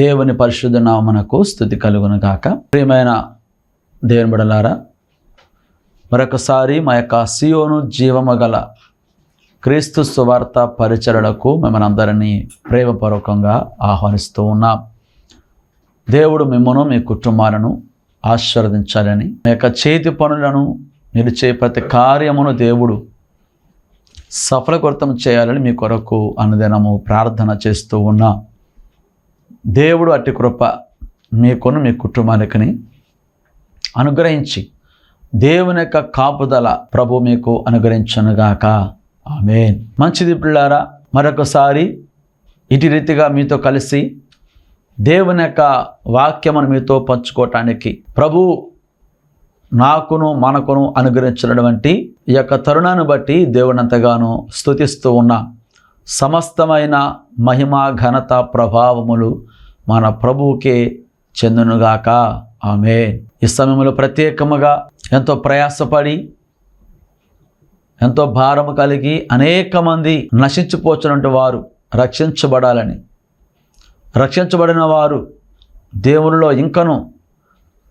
దేవుని పరిశుద్ధ నామమునకు స్తుతి కలుగును గాక. ప్రియమైన దేవుని బిడ్డలారా, మరొకసారి మా యొక్క సియోను జీవము గల క్రీస్తు సువార్త పరిచరణకు మిమ్మల్ని అందరినీ ప్రేమపూర్వకంగా ఆహ్వానిస్తూ ఉన్నాం. దేవుడు మిమ్మను మీ కుటుంబాలను ఆశీర్వదించాలని, మీ యొక్క చేతి పనులను నిలిచే ప్రతి కార్యమును దేవుడు సఫలకృతం చేయాలని మీ కొరకు అనుదినము ప్రార్థన చేస్తూ ఉన్నాం. దేవుడు అట్టి కృప మీకును మీ కుటుంబానికి అనుగ్రహించి దేవుని యొక్క కాపుదల ప్రభు మీకు అనుగ్రహించునుగాక. ఆమేన్. మంచిది పిల్లారా, మరొకసారి ఇటు రీతిగా మీతో కలిసి దేవుని యొక్క వాక్యమును మీతో పంచుకోవటానికి ప్రభు నాకును మనకును అనుగ్రహించినటువంటి ఈ యొక్క తరుణాన్ని బట్టి దేవుని ఎంతగానో స్తుతిస్తూ ఉన్నా. సమస్తమైన మహిమ ఘనత ప్రభావములు మన ప్రభువుకే చెందునుగాక. ఆమేన్. ఈ సమయంలో ప్రత్యేకముగా ఎంతో ప్రయాసపడి ఎంతో భారము కలిగి అనేక మంది నశించిపోతున్నటువంటి వారు రక్షించబడాలని, రక్షించబడిన వారు దేవునిలో ఇంకను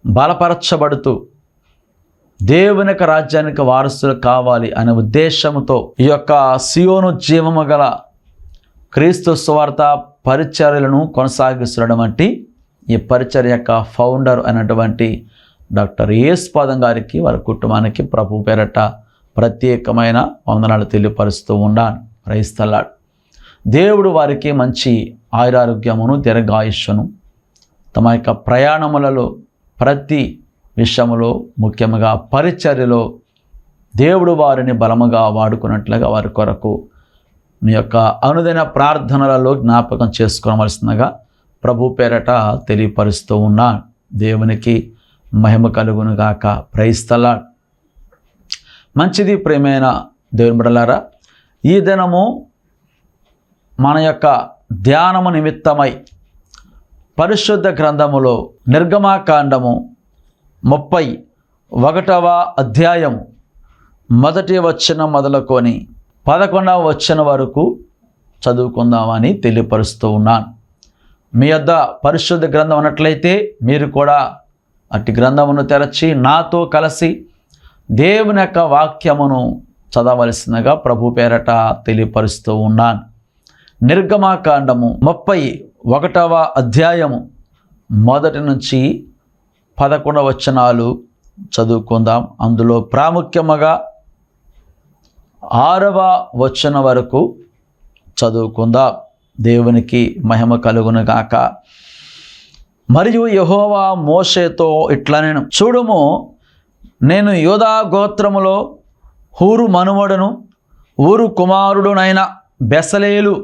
బలపరచబడుతూ దేవుని యొక్క రాజ్యానికి వారసులు కావాలి అనే ఉద్దేశంతో ఈ యొక్క సియోను జీవము గల క్రీస్తు సువార్త పరిచర్యలను కొనసాగిస్తున్నటువంటి ఈ పరిచర్య యొక్క ఫౌండర్ అయినటువంటి డాక్టర్ యేసుపాదం గారికి, వారి కుటుంబానికి ప్రభు పేరట ప్రత్యేకమైన వందనాలు తెలియపరుస్తూ ఉన్నాను. Praise the lord. దేవుడు వారికి మంచి ఆయురారోగ్యమును దీర్ఘాయుష్ను తమ యొక్క ప్రయాణములలో ప్రతి విషయములో, ముఖ్యంగా పరిచర్యలో దేవుడు వారిని బలముగా వాడుకున్నట్లుగా వారి కొరకు మీ యొక్క అనుదిన ప్రార్థనలలో జ్ఞాపకం చేసుకోవలసిందిగా ప్రభు పేరట తెలియపరుస్తూ ఉన్నాను. దేవునికి మహిమ కలుగును గాక. Praise the lord. మంచిది ప్రియమైన దేవుని బిడ్డలారా, ఈ దినము మన యొక్క ధ్యానము నిమిత్తమై పరిశుద్ధ గ్రంథములో నిర్గమాకాండము 31వ అధ్యాయము 1వ వచనం మొదలుకొని 11వ వచనం వరకు చదువుకుందామని తెలియపరుస్తూ ఉన్నాను. మీ యొద్ద పరిశుద్ధ గ్రంథం ఉన్నట్లయితే మీరు కూడా అట్టి గ్రంథమును తెరచి నాతో కలిసి దేవుని యొక్క వాక్యమును చదవలసిందిగా ప్రభు పేరట తెలియపరుస్తూ ఉన్నాను. నిర్గమాకాండము 31వ అధ్యాయము 1 నుంచి 11 వచనాలు చదువుకుందాం. అందులో ప్రాముఖ్యముగా 6వ వచనం వరకు చదువుకుందాం. దేవునికి మహిమ కలుగును గాక. మరియు యెహోవా మోషేతో ఇట్లనెను, చూడుము, నేను యూదా గోత్రములో హూరు మనుమడును ఊరు కుమారుడునైన బెసలేలు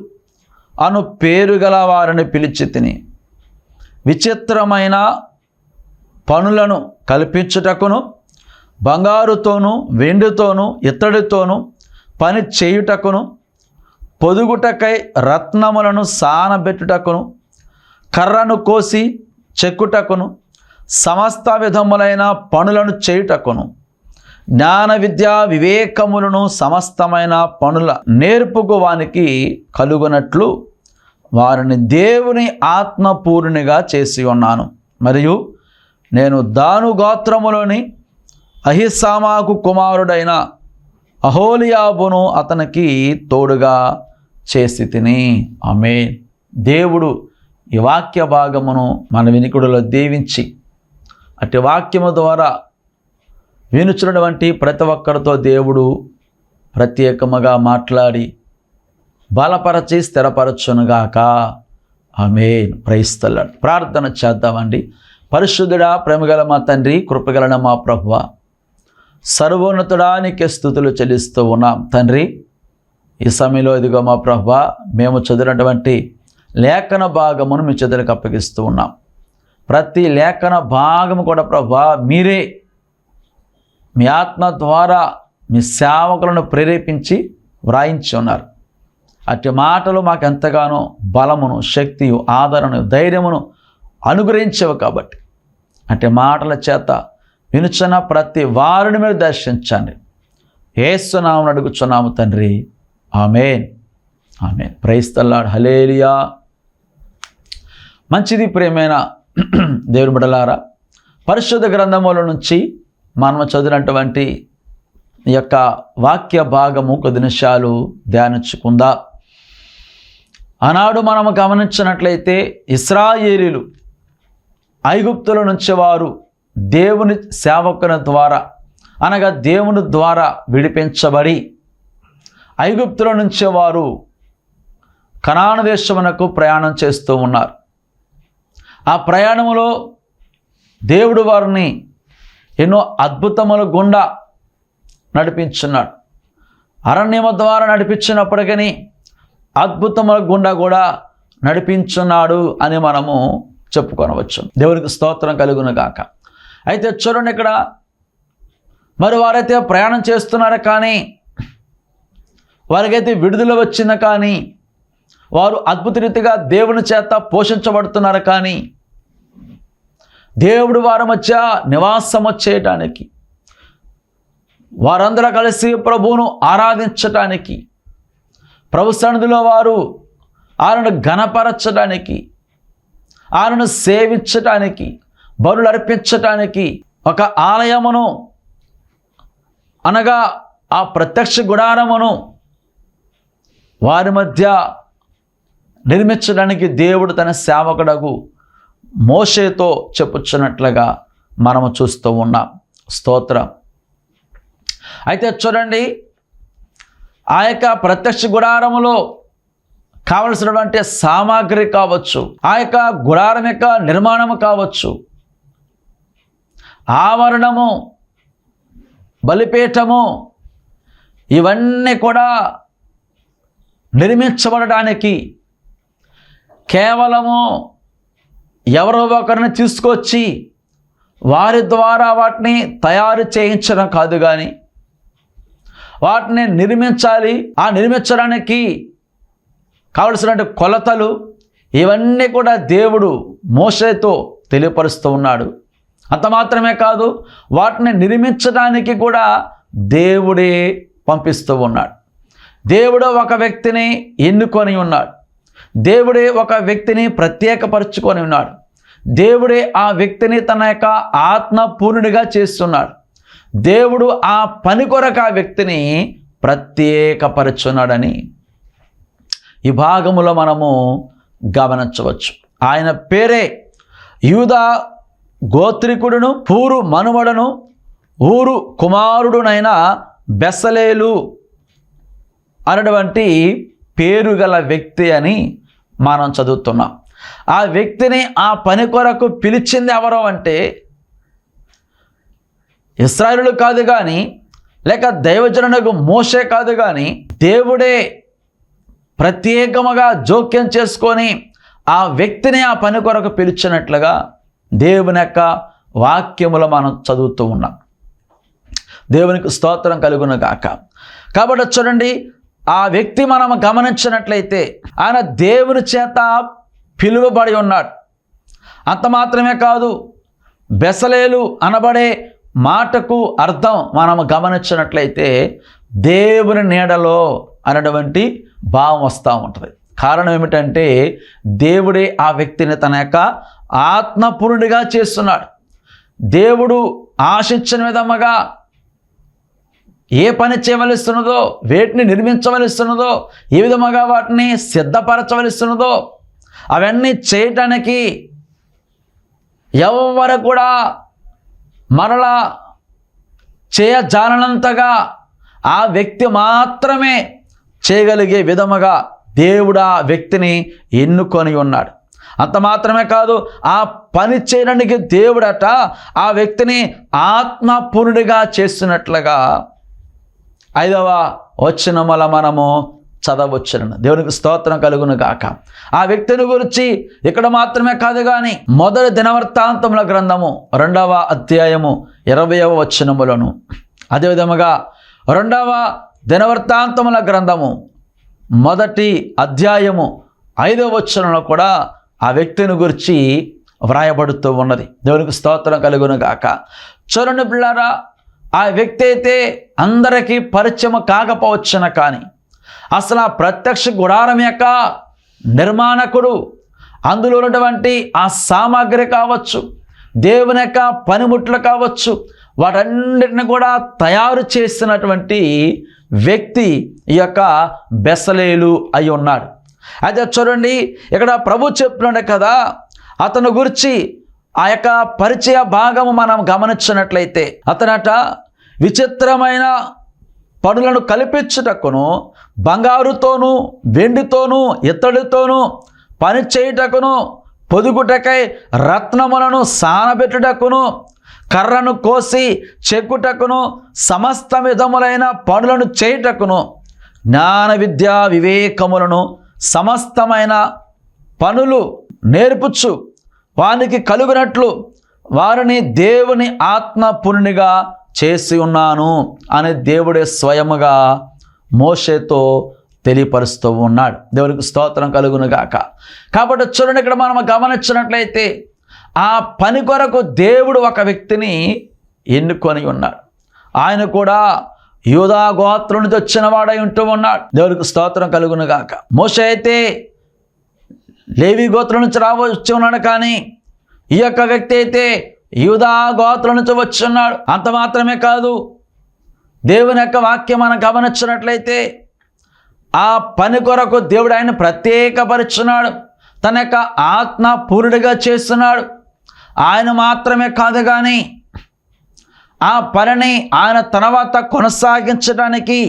అను పేరు గల వారిని పిలిచి తిని విచిత్రమైన పనులను కల్పించుటకును, బంగారుతోనూ వెండితోనూ ఇత్తడితోనూ పని చేయుటకును, పొదుగుటకై రత్నములను సానబెట్టుటకును, కర్రను కోసి చెక్కుటకును, సమస్త విధములైన పనులను చేయుటకును, జ్ఞాన విద్యా వివేకములను సమస్తమైన పనుల నేర్పుకు వానికి కలుగునట్లు వారిని దేవుని ఆత్మపూర్ణిగా చేసి ఉన్నాను. మరియు నేను దాను గోత్రములోని అహిసామాకు కుమారుడైన అహోలియాబును అతనికి తోడుగా చేసి తిని. ఆమేన్. దేవుడు ఈ వాక్య భాగమును మన వినికుడిలో దీవించి అట్టి వాక్యము ద్వారా వినుచున్నటువంటి ప్రతి ఒక్కరితో దేవుడు ప్రత్యేకముగా మాట్లాడి బలపరచి స్థిరపరచునుగాక. ఆమేన్. Praise the Lord. ప్రార్థన చేద్దామండి. పరిశుద్ధుడా, ప్రేమగల మా తండ్రి, కృపగలన మా ప్రభువా, సర్వోన్నతుడా నీకే స్తుతులు చెల్లిస్తూ ఉన్నాం. తండ్రి, ఈ సమయంలో ఇదిగో మా ప్రభువా, మేము చదివినటువంటి లేఖన భాగమును మీ చేతులకు అప్పగిస్తూ ఉన్నాం. ప్రతి లేఖన భాగము కూడా ప్రభువా మీరే మీ ఆత్మ ద్వారా మీ సేవకులను ప్రేరేపించి వ్రాయించి ఉన్నారు. అట్టి మాటలు మాకు ఎంతగానో బలమును, శక్తియు, ఆదరణను, ధైర్యమును అనుగ్రహించవు. కాబట్టి అట్టి మాటల చేత వినుచున్న ప్రతి వారిని మీరు దర్శించండి. యేసు నామమున అడుగుచున్నాము తండ్రి. ఆమేన్. ఆమేన్. Praise the Lord. హల్లెలూయా. మంచిది ప్రియమైన దేవుని బిడ్డలారా, పరిశుద్ధ గ్రంథముల నుంచి మనం చదివినటువంటి ఈ యొక్క వాక్య భాగము కొద్ది నిమిషాలు ధ్యానించుకుందా. ఆనాడు మనము గమనించినట్లయితే ఇశ్రాయేలీలు ఐగుప్తుల నుంచి వారు దేవుని సేవకుని ద్వారా అనగా దేవుని ద్వారా విడిపించబడి ఐగుప్తుల నుంచి వారు కనాను దేశమునకు ప్రయాణం చేస్తూ ఉన్నారు. ఆ ప్రయాణములో దేవుడు వారిని ఎన్నో అద్భుతముల గుండా నడిపించున్నాడు. అరణ్యము ద్వారా నడిపించినప్పటికీ అద్భుతముల గుండా కూడా నడిపించున్నాడు అని మనము చెప్పుకొనవచ్చు. దేవునికి స్తోత్రం కలుగును గాక. అయితే చూడండి, ఇక్కడ మరి వారైతే ప్రయాణం చేస్తున్నారు, కానీ వారికైతే విడుదల వచ్చింది, కానీ వారు అద్భుత రీతిగా దేవుని చేత పోషించబడుతున్నారు. కానీ దేవుడు వారి మధ్య నివాసము చేయటానికి, వారందరూ కలిసి ప్రభువును ఆరాధించటానికి, ప్రభు సన్నిధిలో వారు ఆయనను ఘనపరచడానికి, ఆయనను సేవించటానికి, బలులు అర్పించటానికి ఒక ఆలయమును అనగా ఆ ప్రత్యక్ష గుడారమును వారి మధ్య నిర్మించడానికి దేవుడు తన సేవకుడగు మోషేతో చెప్పుచున్నట్లుగా మనము చూస్తూ ఉన్నాం. స్తోత్రం. అయితే చూడండి, ఆ యొక్క ప్రత్యక్ష గుడారములో కావలసినటువంటి సామాగ్రి కావచ్చు, ఆ యొక్క గుడారం యొక్క నిర్మాణము కావచ్చు, ఆవరణము, బలిపీఠము, ఇవన్నీ కూడా నిర్మించబడడానికి కేవలము ఎవరో ఒకరిని తీసుకొచ్చి వారి ద్వారా వాటిని తయారు చేయించడం కాదు, కానీ వాటిని నిర్మించాలి. ఆ నిర్మించడానికి కావలసినటువంటి కొలతలు ఇవన్నీ కూడా దేవుడు మోషేతో తెలియపరుస్తూ ఉన్నాడు. అంత మాత్రమే కాదు, వాటిని నిర్మించడానికి కూడా దేవుడే పంపిస్తూ ఉన్నాడు. దేవుడు ఒక వ్యక్తిని ఎన్నుకొని ఉన్నాడు. దేవుడే ఒక వ్యక్తిని ప్రత్యేకపరుచుకొని ఉన్నాడు. దేవుడే ఆ వ్యక్తిని తన యొక్క ఆత్మపూర్ణుడిగా చేస్తున్నాడు. దేవుడు ఆ పని కొరకు ఆ వ్యక్తిని ప్రత్యేకపరుచున్నాడని ఈ భాగములో మనము గమనించవచ్చు. ఆయన పేరే యూదా గోత్రికుడును పూరు మనుమడను ఊరు కుమారుడునైన బెసలేలు అనేటువంటి పేరు గల వ్యక్తి అని మనం చదువుతున్నాం. ఆ వ్యక్తిని ఆ పని కొరకు పిలిచింది ఎవరో అంటే ఇశ్రాయేలు కాదు, కానీ లేక దైవజనునకు మోషే కాదు, కానీ దేవుడే ప్రత్యేకముగా జోక్యం చేసుకొని ఆ వ్యక్తిని ఆ పని కొరకు పిలిచినట్లుగా దేవుని యొక్క వాక్యములో మనం చదువుతూ ఉన్నాం. దేవునికి స్తోత్రం కలుగును గాక. కాబట్టి చూడండి, ఆ వ్యక్తి మనం గమనించినట్లయితే ఆయన దేవుని చేత పిలువబడి ఉన్నాడు. అంత మాత్రమే కాదు, బెసలేలు అనబడే మాటకు అర్థం మనం గమనించినట్లయితే దేవుని నీడలో అనేటువంటి భావం వస్తూ ఉంటుంది. కారణం ఏమిటంటే దేవుడే ఆ వ్యక్తిని తన యొక్క ఆత్మపూర్ణుడిగా చేస్తున్నాడు. దేవుడు ఆశించిన విధముగా ఏ పని చేయవలస్తున్నదో, వేటిని నిర్మించవలస్తున్నదో, ఏ విధముగా వాటిని సిద్ధపరచవలస్తున్నదో అవన్నీ చేయటానికి ఎవరు కూడా మరలా చేయజాలనంతగా ఆ వ్యక్తి మాత్రమే చేయగలిగే విధముగా దేవుడు ఆ వ్యక్తిని ఎన్నుకొని ఉన్నాడు. అంత మాత్రమే కాదు, ఆ పని చేయడానికి దేవుడట ఆ వ్యక్తిని ఆత్మపూర్ణుడిగా చేస్తున్నట్లుగా 5వ వచనముల మనము చదవచ్చును. దేవునికి స్తోత్రం కలుగును గాక. ఆ వ్యక్తిని గురించి ఇక్కడ మాత్రమే కాదు, కానీ మొదటి దినవృత్తాంతముల గ్రంథము 2వ అధ్యాయము 20వ వచనములను, అదేవిధముగా 2వ దినవృత్తాంతముల గ్రంథము 1వ అధ్యాయము 5వ వచనంలో కూడా ఆ వ్యక్తిని గురించి వ్రాయబడుతూ ఉన్నది. దేవునికి స్తోత్రం కలుగును గాక. చూడండి పిల్లారా, ఆ వ్యక్తి అయితే అందరికీ పరిచయం కాకపోవచ్చును, కానీ అసలు ఆ ప్రత్యక్ష గుడారం యొక్క నిర్మాణకుడు, అందులో ఉన్నటువంటి ఆ సామాగ్రి కావచ్చు, దేవుని యొక్క పనిముట్లు కావచ్చు, వాటన్నిటిని కూడా తయారు చేసినటువంటి వ్యక్తి ఈ యొక్క బెసలేలు అయి ఉన్నాడు. అయితే చూడండి, ఇక్కడ ప్రభు చెప్తున్నాడు కదా, అతను గురించి ఆ యొక్క పరిచయ భాగము మనం గమనించినట్లయితే, అతనట విచిత్రమైన పనులను కల్పించుటకును, బంగారుతోనూ వెండితోనూ ఇత్తడితోనూ పని చేయుటకును, పొదుగుటకై రత్నములను సానబెట్టుటకును, కర్రను కోసి చెక్కుటకును, సమస్త విధములైన పనులను చేయుటకును, జ్ఞాన విద్యా వివేకములను సమస్తమైన పనులు నేర్పుచు వానికి కలుగునట్లు వారిని దేవుని ఆత్మపురునిగా చేసి ఉన్నాను అని దేవుడే స్వయముగా మోషేతో తెలియపరుస్తూ ఉన్నాడు. దేవునికి స్తోత్రం కలుగును గాక. కాబట్టి చూడండి, ఇక్కడ మనం గమనించినట్లయితే ఆ పని కొరకు దేవుడు ఒక వ్యక్తిని ఎన్నుకొని ఉన్నాడు. ఆయన కూడా యూదా గోత్రం నుంచి వచ్చిన వాడై ఉంటూ ఉన్నాడు. దేవునికి స్తోత్రం కలుగును గాక. మోషే అయితే లేవి గోత్రం నుంచి వచ్చి ఉన్నాడు, కానీ ఈ యొక్క వ్యక్తి అయితే యూదా గోత్రం నుంచి వచ్చి ఉన్నాడు. అంత మాత్రమే కాదు, దేవుని యొక్క వాక్యం మనం గమనించినట్లయితే ఆ పని కొరకు దేవుడు ఆయన ప్రత్యేకపరుచున్నాడు, తన యొక్క ఆత్మ పూర్ణుడిగా చేస్తున్నాడు. ఆయన మాత్రమే కాదు, కానీ ఆ పనిని ఆయన తర్వాత కొనసాగించడానికి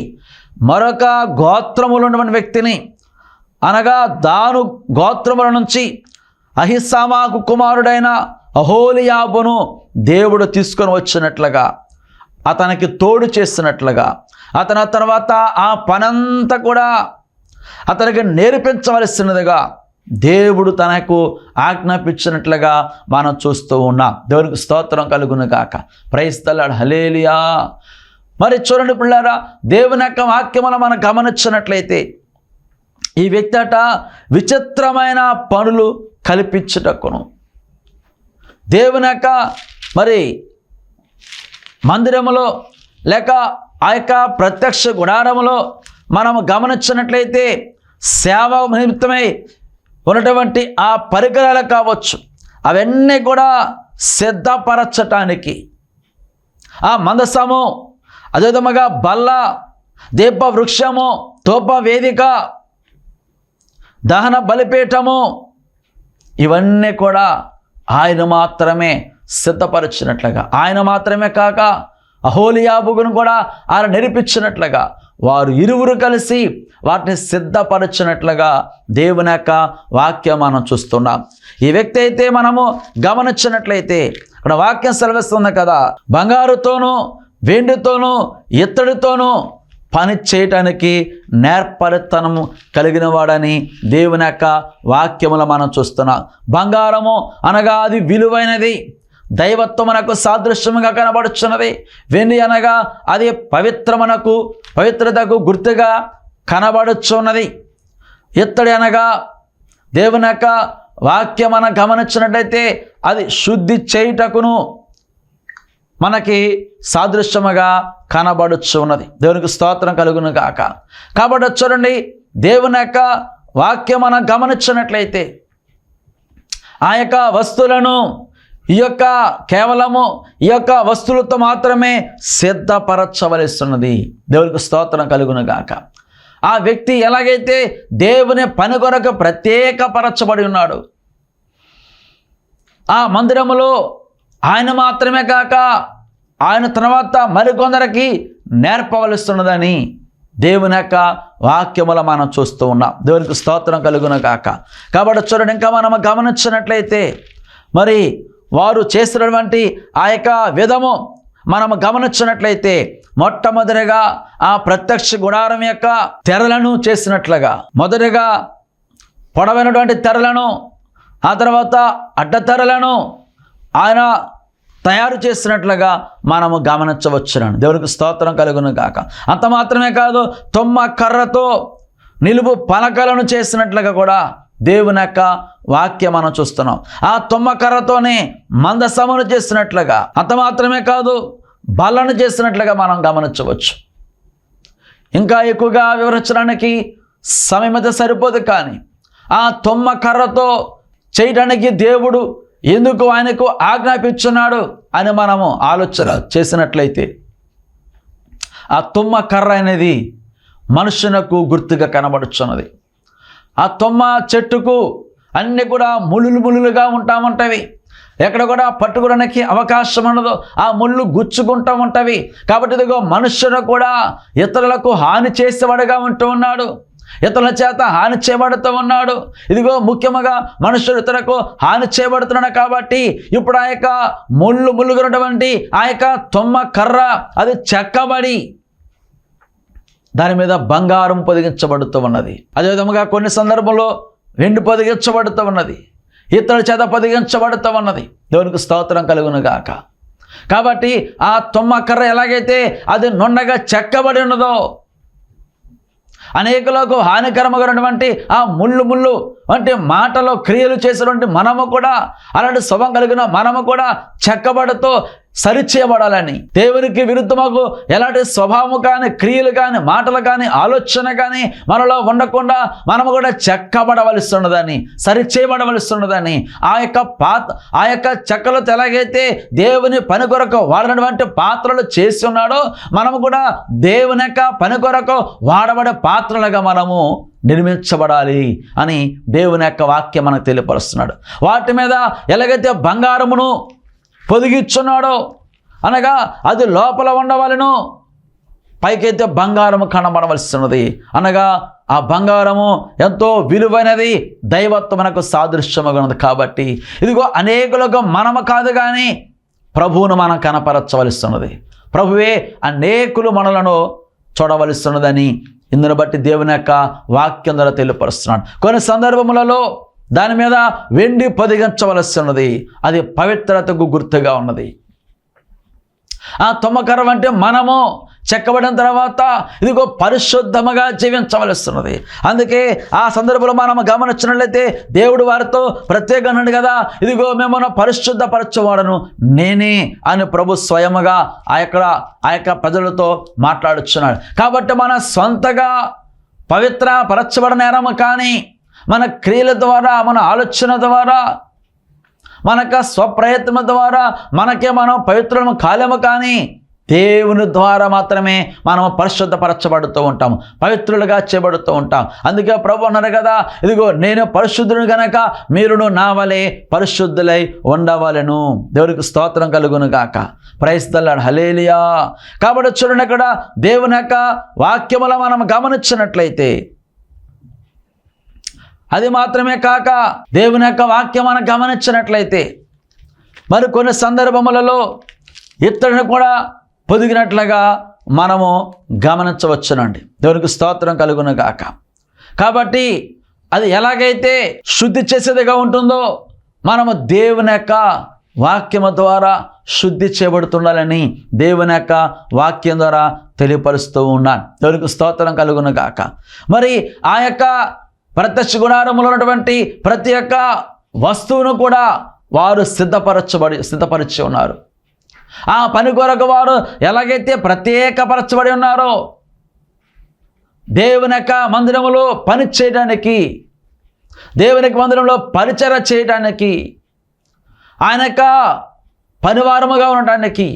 మరొక గోత్రములు ఉన్నటువంటి వ్యక్తిని, అనగా దాను గోత్రముల నుంచి అహిసామాకు కుమారుడైన అహోలియాబును దేవుడు తీసుకొని వచ్చినట్లుగా, అతనికి తోడు చేసినట్లుగా, అతని తర్వాత ఆ పనంతా కూడా అతనికి నేర్పించవలసినదిగా దేవుడు తనకు ఆజ్ఞాపించినట్లుగా మనం చూస్తూ ఉన్నాం. దేవునికి స్తోత్రం కలుగును గాక. ప్రైజ్ ది లార్డ్, హల్లెలూయా. మరి చూడండి పిల్లారా, దేవుని యొక్క వాక్యములను మనం గమనించినట్లయితే ఈ వ్యక్తి అట విచిత్రమైన పనులు కల్పించుటకును, దేవుని యొక్క మరి మందిరములో లేక ఆ యొక్క ప్రత్యక్ష గుడారములో మనము గమనించినట్లయితే సేవ నిమిత్తమై ఉన్నటువంటి ఆ పరికరాలు కావచ్చు, అవన్నీ కూడా సిద్ధపరచటానికి ఆ మందసము, అదేవిధముగా బల్ల, దీప వృక్షము, తోప వేదిక, దహన బలిపీఠము, ఇవన్నీ కూడా ఆయన మాత్రమే సిద్ధపరిచినట్లుగా, ఆయన మాత్రమే కాక అహోలియాబును కూడా ఆయన నేర్పించినట్లుగా, వారు ఇరువురు కలిసి వాటిని సిద్ధపరిచినట్లుగా దేవుని యొక్క వాక్యం మనం చూస్తున్నాం. ఈ వ్యక్తి అయితే మనము గమనించినట్లయితే ఇక్కడ వాక్యం సెలవిస్తుంది కదా, బంగారుతోనూ వెండితోనూ ఇత్తడితోనూ పని చేయటానికి నేర్పరితనము కలిగిన వాడని దేవుని యొక్క వాక్యములో మనం చూస్తున్నాం. బంగారము అనగా అది విలువైనది, దైవత్వమునకు సాదృశ్యముగా కనబడుచున్నది. వెండి అనగా అది పవిత్రతకు గుర్తుగా కనబడుచున్నది. ఇత్తడి అనగా దేవుని యొక్క వాక్యం మనం గమనించినట్లయితే అది శుద్ధి చేయుటకును మనకి సాదృశ్యముగా కనబడుచు ఉన్నది. దేవునికి స్తోత్రం కలుగును గాక. కాబట్టి చూడండి, దేవుని యొక్క వాక్యం మనం గమనించినట్లయితే ఆ యొక్క వస్తువులను కేవలము ఈ యొక్క వస్తువులతో మాత్రమే సిద్ధపరచవలసిస్తున్నది. దేవునికి స్తోత్రం కలుగును గాక. ఆ వ్యక్తి ఎలాగైతే దేవుని పని కొరకు ప్రత్యేకపరచబడి ఉన్నాడు, ఆ మందిరములో ఆయన మాత్రమే కాక ఆయన తర్వాత మరికొందరికి నేర్పవలసిస్తున్నదని దేవుని యొక్క వాక్యముల మనం చూస్తూ ఉన్నాం. దేవునికి స్తోత్రం కలుగును గాక. కాబట్టి చూడండి, ఇంకా మనం గమనించినట్లయితే మరి వారు చేసినటువంటి ఆ యొక్క విధము మనం గమనించినట్లయితే మొట్టమొదటిగా ఆ ప్రత్యక్ష గుడారం యొక్క తెరలను చేసినట్లుగా, మొదటిగా పొడవైనటువంటి తెరలను, ఆ తర్వాత అడ్డతెరలను ఆయన తయారు చేసినట్లుగా మనము గమనించవచ్చును. దేవునికి స్తోత్రం కలుగును గాక. అంత మాత్రమే కాదు, తొమ్మ కర్రతో నిలువు పలకలను చేసినట్లుగా కూడా దేవుని యొక్క వాక్యం మనం చూస్తున్నాం. ఆ తొమ్మ కర్రతోనే మందసమును చేసినట్లుగా, అంత మాత్రమే కాదు బల్లను చేసినట్లుగా మనం గమనించవచ్చు. ఇంకా ఎక్కువగా వివరించడానికి సమయం అయితే సరిపోదు, కానీ ఆ తొమ్మ కర్రతో చేయడానికి దేవుడు ఎందుకు ఆయనకు ఆజ్ఞాపించున్నాడు అని మనము ఆలోచన చేసినట్లయితే, ఆ తుమ్మ కర్ర అనేది మనుషునకు గుర్తుగా కనబడుచున్నది. ఆ తుమ్మ చెట్టుకు అన్నీ కూడా ముళ్ళులుగా ఉంటాయి. ఎక్కడ కూడా పట్టుకోవడానికి అవకాశం ఉండదు. ఆ ముళ్ళు గుచ్చుకుంటూ ఉంటవి. కాబట్టి ఇదిగో మనుషుడు కూడా ఇతరులకు హాని చేసేవాడుగా ఉంటూ ఉన్నాడు, ఇతరుల చేత హాని చేయబడుతూ ఉన్నాడు. ఇదిగో ముఖ్యంగా మనుషుడు ఇతరులకు హాని చేయబడుతున్నాడు. కాబట్టి ఇప్పుడు ఆ యొక్క ముళ్ళుగా ఉన్నటువంటి ఆ యొక్క తుమ్మ కర్ర అది చెక్కబడి దాని మీద బంగారం పొదిగించబడుతూ ఉన్నది. అదేవిధంగా కొన్ని సందర్భంలో వెండి పొదిగించబడుతూ ఉన్నది, ఇతరుల చేత పొదిగించబడుతూ ఉన్నది. దేవునికి స్తోత్రం కలుగును గాక. కాబట్టి ఆ తుమ్మ కర్ర ఎలాగైతే అది నున్నగా చెక్కబడి ఉన్నదో, అనేకులకు హానికరముగా ఉన్నటువంటి ఆ ముళ్ళు అంటే మాటలో క్రియలు చేసినటువంటి మనము కూడా, అలాంటి స్వభావం కలిగిన మనము కూడా చెక్కబడుతూ సరిచేయబడాలని, దేవునికి విరుద్ధముకు ఎలాంటి స్వభావము కానీ, క్రియలు కానీ, మాటలు కానీ, ఆలోచన కానీ మనలో ఉండకుండా మనము కూడా చెక్కబడవలసి ఉన్నదని, సరిచేయబడవలసి ఉన్నదని, ఆ యొక్క చెక్కలతో ఎలాగైతే దేవుని పని కొరకు వాడినటువంటి పాత్రలు చేసి ఉన్నాడో, మనము కూడా దేవుని యొక్క పని కొరకు వాడబడే పాత్రలుగా మనము నిర్మించబడాలి అని దేవుని యొక్క వాక్యం మనకు తెలియపరుస్తున్నాడు. వాటి మీద ఎలాగైతే బంగారమును పొదిగిచ్చున్నాడో, అనగా అది లోపల ఉండవలెను, పైకైతే బంగారము కనబడవలసి ఉన్నది. అనగా ఆ బంగారము ఎంతో విలువైనది, దైవత్వమునకు సాదృశ్యముగా ఉన్నది. కాబట్టి ఇదిగో అనేకులకు మనము కాదు కానీ ప్రభువును మనం కనపరచవలసి ఉన్నది. ప్రభువే అనేకులు మనలను చూడవలసి ఉన్నదని ఇందును బట్టి దేవుని యొక్క వాక్యం ద్వారా తెలియపరుస్తున్నాడు. కొన్ని సందర్భములలో దాని మీద వెండి పొదిగించవలసి ఉన్నది. అది పవిత్రతకు గుర్తుగా ఉన్నది. ఆ తుమ్మకర్ర అంటే మనము చెక్కబడిన తర్వాత ఇదిగో పరిశుద్ధముగా జీవించవలసి ఉన్నది. అందుకే ఆ సందర్భంలో మనం గమనించినట్లయితే దేవుడు వారితో ప్రత్యేకంగా అన్నాడు కదా, ఇదిగో మేము పరిశుద్ధపరచువాడను నేనే అని ప్రభు స్వయముగా ఆ యొక్క ప్రజలతో మాట్లాడుచున్నాడు. కాబట్టి మన సొంతగా పవిత్ర పరచబడనేరము కానీ, మన క్రియల ద్వారా, మన ఆలోచన ద్వారా, మనక స్వప్రయత్నం ద్వారా మనకే మనం పవిత్రము కాలేము కానీ దేవుని ద్వారా మాత్రమే మనం పరిశుద్ధపరచబడుతూ ఉంటాం, పవిత్రులుగా చేయబడుతూ ఉంటాం. అందుకే ప్రభు అన్నారు కదా, ఇదిగో నేను పరిశుద్ధుడు గనక మీరును నా వలె పరిశుద్ధులై ఉండవలెను. దేవునికి స్తోత్రం కలుగును గాక. ప్రైజ్ ది లార్డ్, హల్లెలూయా. కాబట్టి చూడండి, అక్కడ దేవుని యొక్క వాక్యములో మనం గమనించినట్లయితే, అది మాత్రమే కాక దేవుని యొక్క వాక్యం మనం గమనించినట్లయితే మరి కొన్ని సందర్భములలో ఇతరుని కూడా పొదిగినట్లుగా మనము గమనించవచ్చునండి. దేవునికి స్తోత్రం కలుగును గాక. కాబట్టి అది ఎలాగైతే శుద్ధి చేసేదిగా ఉంటుందో, మనము దేవుని యొక్క వాక్యము ద్వారా శుద్ధి చేయబడుతుండాలని దేవుని యొక్క వాక్యం ద్వారా తెలియపరుస్తూ ఉన్నాను. దేవునికి స్తోత్రం కలుగును గాక. మరి ఆ యొక్క ప్రత్యక్ష గుడారములో ఉన్నటువంటి ప్రతి ఒక్క వస్తువును కూడా వారు సిద్ధపరిచి ఉన్నారు. ఆ పని కొరకు వారు ఎలాగైతే ప్రత్యేకపరచబడి ఉన్నారో, దేవుని యొక్క మందిరములో పని చేయడానికి, దేవునికి మందిరంలో పరిచర్య చేయడానికి, ఆయన యొక్క పనివారముగా ఉండటానికి,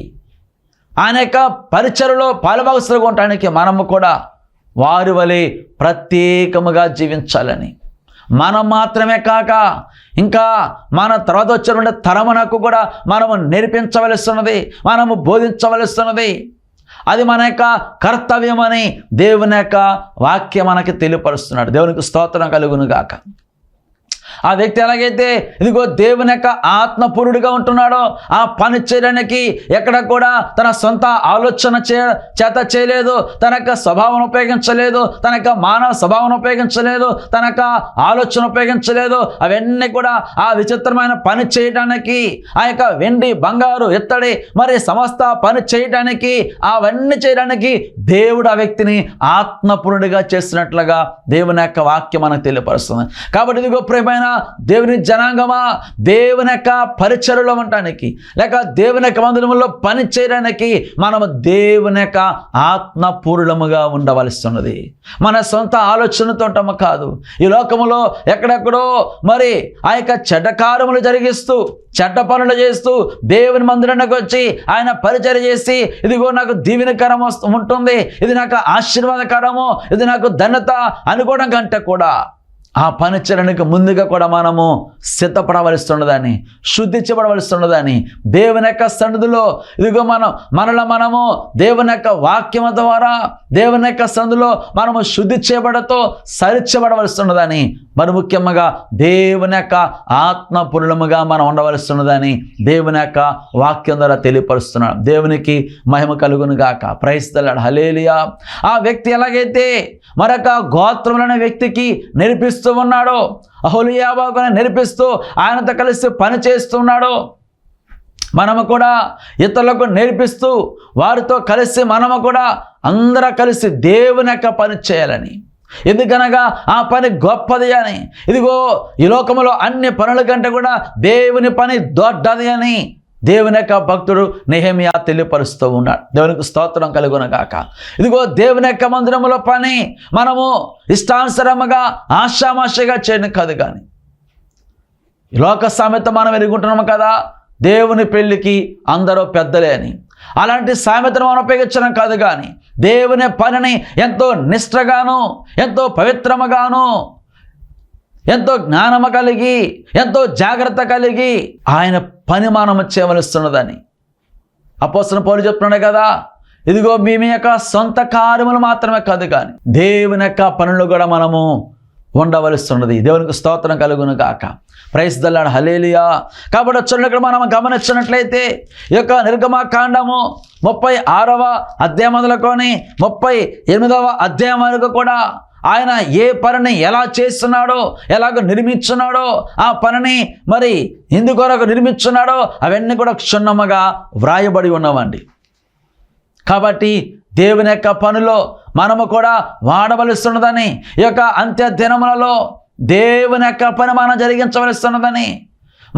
ఆయన యొక్క పరిచర్యలో పాలుభాగస్తులుగా ఉండటానికి మనము కూడా వారి వలె ప్రత్యేకముగా జీవించాలని, మనం మాత్రమే కాక ఇంకా మన తర్వాత వచ్చినటువంటి తరమునకు కూడా మనము నేర్పించవలసి ఉన్నది, మనము బోధించవలసి ఉన్నది. అది మన యొక్క కర్తవ్యమని దేవుని యొక్క వాక్యం మనకి తెలియపరుస్తున్నాడు. దేవునికి స్తోత్రం కలుగును గాక. ఆ వ్యక్తి ఎలాగైతే ఇదిగో దేవుని యొక్క ఆత్మపూరుడిగా ఉంటున్నాడో, ఆ పని చేయడానికి ఎక్కడ కూడా తన సొంత ఆలోచన చేత చేయలేదు, తన యొక్క స్వభావం ఉపయోగించలేదు, తన యొక్క మానవ స్వభావం ఉపయోగించలేదు, తన యొక్క ఆలోచన ఉపయోగించలేదు. అవన్నీ కూడా ఆ విచిత్రమైన పని చేయడానికి, ఆ యొక్క వెండి బంగారు ఇత్తడి మరి సమస్త పని చేయడానికి, అవన్నీ చేయడానికి దేవుడు ఆ వ్యక్తిని ఆత్మపూరుడిగా చేసినట్లుగా దేవుని యొక్క వాక్యం మనకు తెలియపరుస్తుంది. కాబట్టి ఇదిగో ప్రియమైన దేవుని జనాంగమా, దేవుని యొక్క పరిచర్యలో ఉండటానికి లేక దేవుని యొక్క మందిరంలో పని చేయడానికి మనము దేవుని యొక్క ఆత్మపూర్ణముగా ఉండవలసిస్తున్నది. మన సొంత ఆలోచనతో ఉండటము కాదు. ఈ లోకములో ఎక్కడెక్కడో మరి ఆ యొక్క చెడ్డ కార్యములు జరిగిస్తూ చెడ్డ పనులు చేస్తూ దేవుని మందిరానికి వచ్చి ఆయన పరిచర్య చేసి ఇదిగో నాకు దీవెనకరం ఉంటుంది, ఇది నాకు ఆశీర్వాదకరము, ఇది నాకు ధన్యత అనుకోవడం కంటే కూడా ఆ పరిచర్యకు ముందుగా కూడా మనము సిద్ధపడవలసిస్తున్నదని, శుద్ధించబడవలసిస్తున్నదని, దేవుని యొక్క సన్నిధిలో ఇదిగో మనము దేవుని యొక్క వాక్యం ద్వారా దేవుని యొక్క సన్నిధిలో మనము శుద్ధి చేయబడతో సరిచబడవలసిస్తున్నదని, మరి ముఖ్యంగా దేవుని యొక్క ఆత్మపూర్ణముగా మనం ఉండవలసిస్తున్నదని దేవుని యొక్క వాక్యం ద్వారా తెలియపరుస్తున్నాడు. దేవునికి మహిమ కలుగును గాక. Praise the Lord. హల్లెలూయా. ఆ వ్యక్తి ఎలాగైతే మరొక గోత్రములనే వ్యక్తికి నేర్పిస్తూ ఉన్నాడో, అహోలీయాబును నేర్పిస్తూ ఆయనతో కలిసి పని చేస్తున్నాడో, మనము కూడా ఇతరులకు నేర్పిస్తూ వారితో కలిసి మనము కూడా అందరూ కలిసి దేవుని యొక్క పని చేయాలని, ఎందుకనగా ఆ పని గొప్పది అని, ఇదిగో ఈ లోకములో అన్ని పనుల కంటే కూడా దేవుని పని దొడ్డది అని దేవుని యొక్క భక్తుడు నెహెమ్యా తెలియపరుస్తూ ఉన్నాడు. దేవునికి స్తోత్రం కలుగును గాక. ఇదిగో దేవుని యొక్క మందిరములో పని మనము ఇష్టానుసరముగా ఆషామాషగా చేయడం కాదు, కానీ లోక సామెత మనం ఎరుగుంటున్నాము కదా, దేవుని పెళ్ళికి అందరూ పెద్దలే అని. అలాంటి సామెతను మనం ఉపయోగించడం కాదు, కానీ దేవుని పనిని ఎంతో నిష్ఠగాను, ఎంతో పవిత్రముగాను, ఎంతో జ్ఞానము కలిగి, ఎంతో జాగ్రత్త కలిగి ఆయన పని మనము చేయవలస్తున్నదని అపోస్తలుడైన పౌలు చెప్తున్నాడు కదా. ఇదిగో మీ యొక్క సొంత కార్యములు మాత్రమే కాదు, కానీ దేవుని యొక్క పనులు కూడా మనము ఉండవలస్తున్నది. దేవునికి స్తోత్రం కలుగును గాక. Praise the Lord. హల్లెలూయా. కాబట్టి చూడండి, ఇక్కడ మనం గమనించినట్లయితే ఈ యొక్క నిర్గమకాండము 36వ అధ్యాయం మొదలుకొని 38వ అధ్యాయం వరకు కూడా ఆయన ఏ పనిని ఎలా చేస్తున్నాడో, ఎలాగో నిర్మించున్నాడో, ఆ పనిని మరి ఎందుకొరకు నిర్మించున్నాడో అవన్నీ కూడా క్షుణ్ణముగా వ్రాయబడి ఉన్నవండి. కాబట్టి దేవుని యొక్క పనిలో మనము కూడా వాడవలసిస్తున్నదని, ఈ యొక్క అంత్య దినములలో దేవుని యొక్క పని మనం జరిగించవలసిస్తున్నదని,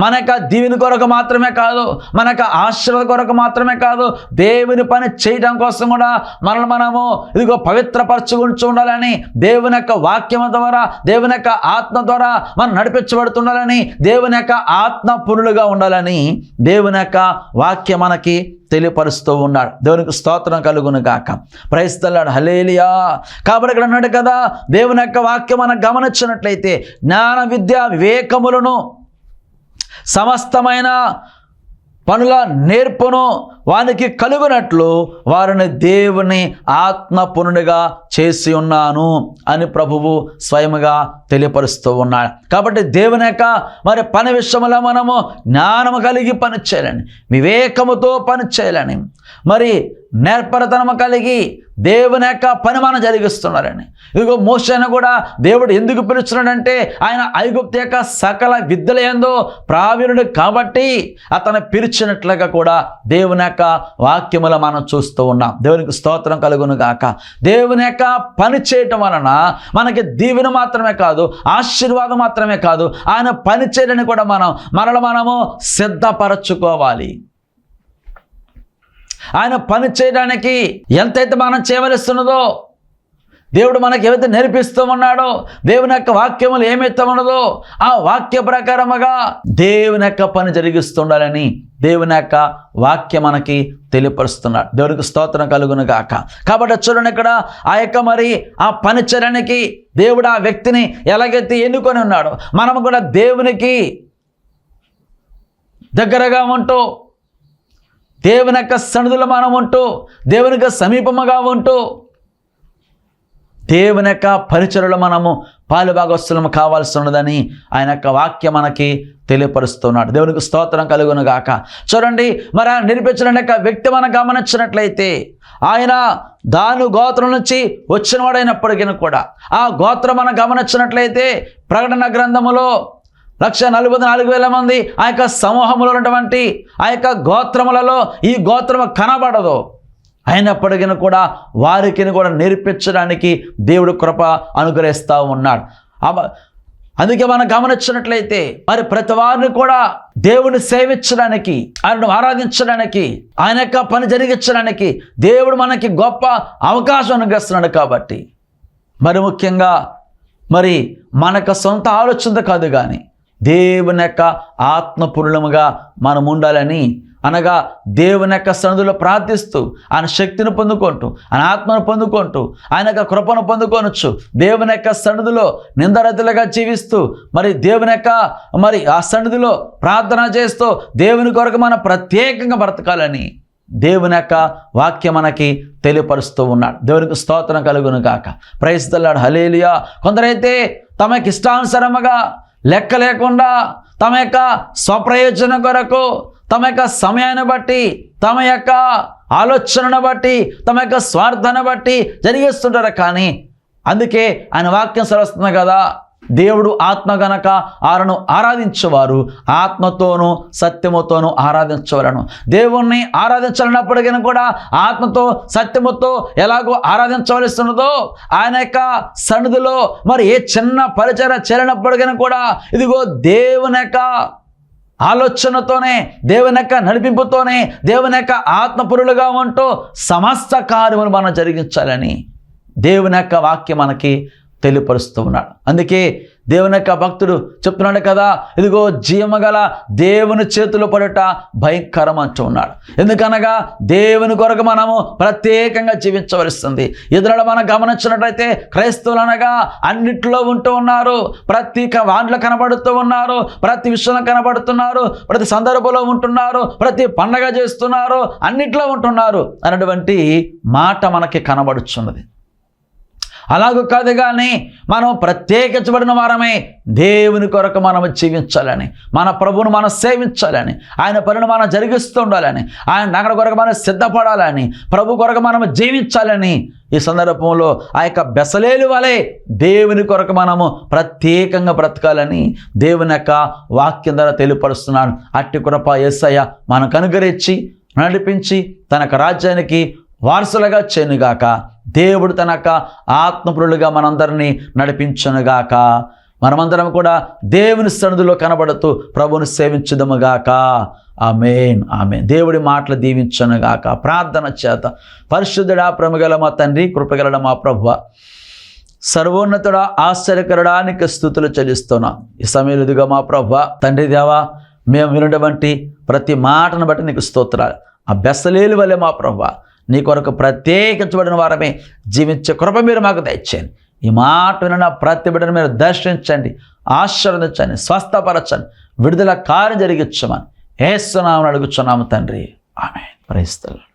మన యొక్క దీవెని కొరకు మాత్రమే కాదు, మన యొక్క ఆశీర్వాద కొరకు మాత్రమే కాదు, దేవుని పని చేయడం కోసం కూడా మనము ఇదిగో పవిత్రపరచుకుంటూ ఉండాలని, దేవుని యొక్క వాక్యం ద్వారా, దేవుని యొక్క ఆత్మ ద్వారా మనం నడిపించబడుతుండాలని, దేవుని యొక్క ఆత్మపూర్ణులుగా ఉండాలని దేవుని యొక్క వాక్యం మనకి తెలియపరుస్తూ ఉన్నాడు. దేవునికి స్తోత్రం కలుగును గాక. Praise the Lord. హల్లెలూయా. కాబట్టి ఇక్కడ అన్నాడు కదా, దేవుని యొక్క వాక్యం మనం గమనించినట్లయితే జ్ఞాన విద్య వివేకములను సమస్తమైన పనుల నేర్పును వానికి కలుగునట్లు వారిని దేవుని ఆత్మపూర్ణునిగా చేసి ఉన్నాను అని ప్రభువు స్వయముగా తెలియపరుస్తూ ఉన్నాడు. కాబట్టి దేవుని యొక్క మరి పని విషయంలో మనము జ్ఞానము కలిగి పని చేయాలని, వివేకముతో పని చేయాలని, మరి నేర్పరతనము కలిగి దేవుని యొక్క పని మనం జరిగిస్తున్నారని. ఇదిగో మోషేను కూడా దేవుడు ఎందుకు పిలుస్తున్నాడంటే ఆయన ఐగుప్తు యొక్క సకల విద్యల యందు ప్రావీణుడు కాబట్టి అతను పిలిచినట్లుగా కూడా దేవుని యొక్క వాక్యములు మనం చూస్తూ ఉన్నాం. దేవునికి స్తోత్రం కలుగును గాక. దేవుని యొక్క పని చేయటం వలన మనకి దీవెన మాత్రమే కాదు, ఆశీర్వాదం మాత్రమే కాదు, ఆయన పని చేయడానికి కూడా మనము సిద్ధపరచుకోవాలి. ఆయన పని చేయడానికి ఎంతైతే మనం చేయవలస్తున్నదో, దేవుడు మనకి ఏవైతే నేర్పిస్తూ ఉన్నాడో, దేవుని యొక్క వాక్యములు ఏమైతే ఉన్నదో ఆ వాక్య ప్రకారముగా దేవుని యొక్క పని జరిగిస్తుండాలని దేవుని యొక్క వాక్యం మనకి తెలియపరుస్తున్నాడు. దేవునికి స్తోత్రం కలుగును గాక. కాబట్టి చూడండి, ఇక్కడ ఆ యొక్క మరి ఆ పని చేయడానికి దేవుడు ఆ వ్యక్తిని ఎలాగైతే ఎన్నుకొని ఉన్నాడో, మనము కూడా దేవునికి దగ్గరగా ఉంటూ, దేవుని యొక్క సన్నిధిలో మనం ఉంటూ, దేవునికి సమీపముగా ఉంటూ, దేవుని యొక్క పరిచర్యలో మనము పాలుభాగస్తులము కావాల్సి ఉన్నదని ఆయన యొక్క వాక్యం మనకి తెలియపరుస్తున్నాడు. దేవునికి స్తోత్రం కలుగును గాక. చూడండి, మరి ఆయన నిర్మించిన యొక్క వ్యక్తి మనం గమనించినట్లయితే ఆయన దాను గోత్రం నుంచి వచ్చినవాడైనప్పటికీ కూడా ఆ గోత్రం మనం గమనించినట్లయితే ప్రకటన గ్రంథములో 144,000 మంది ఆ యొక్క సమూహంలో ఉన్నటువంటి ఆ యొక్క గోత్రములలో ఈ గోత్రము కనబడదు. అయినప్పటికీ కూడా వారికి కూడా నేర్పించడానికి దేవుడు కృప అనుగ్రహిస్తూ ఉన్నాడు. అందుకే మనం గమనించినట్లయితే మరి ప్రతి వారిని కూడా దేవుని సేవించడానికి, ఆయనను ఆరాధించడానికి, ఆయన యొక్క పని జరిగించడానికి దేవుడు మనకి గొప్ప అవకాశం అనుగ్రహిస్తున్నాడు. కాబట్టి మరి ముఖ్యంగా మరి మనకు సొంత ఆలోచనతో కాదు కానీ దేవుని యొక్క ఆత్మపూర్ణముగా మనం ఉండాలని, అనగా దేవుని యొక్క సన్నిధిలో ప్రార్థిస్తూ ఆయన శక్తిని పొందుకుంటూ, ఆయన ఆత్మను పొందుకుంటూ, ఆయన యొక్క కృపను పొందుకొనొచ్చు. దేవుని యొక్క సన్నిధిలో నిందరతులుగా జీవిస్తూ మరి దేవుని యొక్క మరి ఆ సన్నిధిలో ప్రార్థన చేస్తూ దేవుని కొరకు మనం ప్రత్యేకంగా బ్రతకాలని దేవుని యొక్క వాక్యం మనకి తెలియపరుస్తూ ఉన్నాడు. దేవునికి స్తోత్రం కలుగును గాక. Praise the Lord. హల్లెలూయా. కొందరైతే తమకి ఇష్టానుసారముగా లెక్క లేకుండా తమ యొక్క స్వప్రయోజనం కొరకు, తమ యొక్క సమయాన్ని బట్టి, తమ యొక్క ఆలోచనను బట్టి, తమ యొక్క స్వార్థాన్ని బట్టి జరిగిస్తుంటారు. కానీ అందుకే ఆయన వాక్యం సరస్తుంది కదా, దేవుడు ఆత్మ గనక ఆయనను ఆరాధించేవారు ఆత్మతోనూ సత్యముతోనూ ఆరాధించవలను. దేవుణ్ణి ఆరాధించాలన్నప్పటికీ కూడా ఆత్మతో సత్యముతో ఎలాగో ఆరాధించవలసినదో, ఆయన యొక్క సన్నిధిలో మరి ఏ చిన్న పరిచర్య చేరినప్పటికీ కూడా ఇదిగో దేవుని యొక్క ఆలోచనతోనే, దేవుని యొక్క నడిపింపుతోనే, దేవుని యొక్క ఆత్మపురులుగా ఉంటూ సమస్త కార్యములు మనం జరిగించాలని దేవుని యొక్క వాక్యం మనకి తెలియపరుస్తూ ఉన్నాడు. అందుకే దేవుని యొక్క భక్తుడు చెప్తున్నాడు కదా, ఇదిగో జీవగల దేవుని చేతిలో పడుట భయంకరం అంటూ ఉన్నాడు. ఎందుకనగా దేవుని కొరకు మనము ప్రత్యేకంగా జీవించవలసింది. ఇతరులు మనం గమనించినట్లయితే క్రైస్తవులు అనగా అన్నిట్లో ఉంటూ ఉన్నారు, ప్రతి వాంట్లో కనబడుతూ ఉన్నారు, ప్రతి విషయంలో కనబడుతున్నారు, ప్రతి సందర్భంలో ఉంటున్నారు, ప్రతి పండగ చేస్తున్నారు, అన్నిట్లో ఉంటున్నారు అన్నటువంటి మాట మనకి కనబడుచున్నది. అలాగూ కాదు కానీ మనం ప్రత్యేకించబడిన వారమే దేవుని కొరకు మనం జీవించాలని, మన ప్రభువును మనం సేవించాలని, ఆయన పనిని మనం జరిగిస్తూ ఉండాలని, ఆయన నగర కొరకు మనం సిద్ధపడాలని, ప్రభు కొరకు మనం జీవించాలని ఈ సందర్భంలో ఆ యొక్క బెసలేలు వలె దేవుని కొరకు మనము ప్రత్యేకంగా బ్రతకాలని దేవుని యొక్క వాక్యం ద్వారా తెలియపరుస్తున్నాను. అట్టి కృప యేసయ్య మనకు అనుగ్రహించి నడిపించి తనకు రాజ్యానికి వారసులుగా చేయనుగాక. దేవుడు తన యొక్క ఆత్మపురులుగా మనందరినీ నడిపించునుగాక. మనమందరం కూడా దేవుని సన్నిధిలో కనబడుతూ ప్రభువుని సేవించుదముగాక. ఆమేన్, ఆమేన్. దేవుడి మాటలు దీవించునుగాక. ప్రార్థన చేత. పరిశుద్ధుడా, ప్రేమగల మా తండ్రి, కృపగల మా ప్రభువా, సర్వోన్నతుడా, ఆశ్చర్యకరుడా, నీకు స్తుతులు చెల్లిస్తున్నాం. ఈ సమయంలో ఇదిగో మా ప్రభువా తండ్రి దేవా, మేము వినటువంటి ప్రతి మాటను బట్టి నీకు స్తోత్రాలు. ఆ బెసలేలు వలె మా ప్రభువా నీ కొరకు ప్రత్యేకించబడిన వారమే జీవించే కృప మీరు మాకు దయచేయండి. ఈ మాట విన్న ప్రతి బిడ్డను మీరు దర్శించండి, ఆశీర్వదించండి, స్వస్థపరచండి, విడుదల కార్యం జరిగించమని యేసు నామమున అడుగుచున్నాము తండ్రి. ఆమేన్. Praise the lord.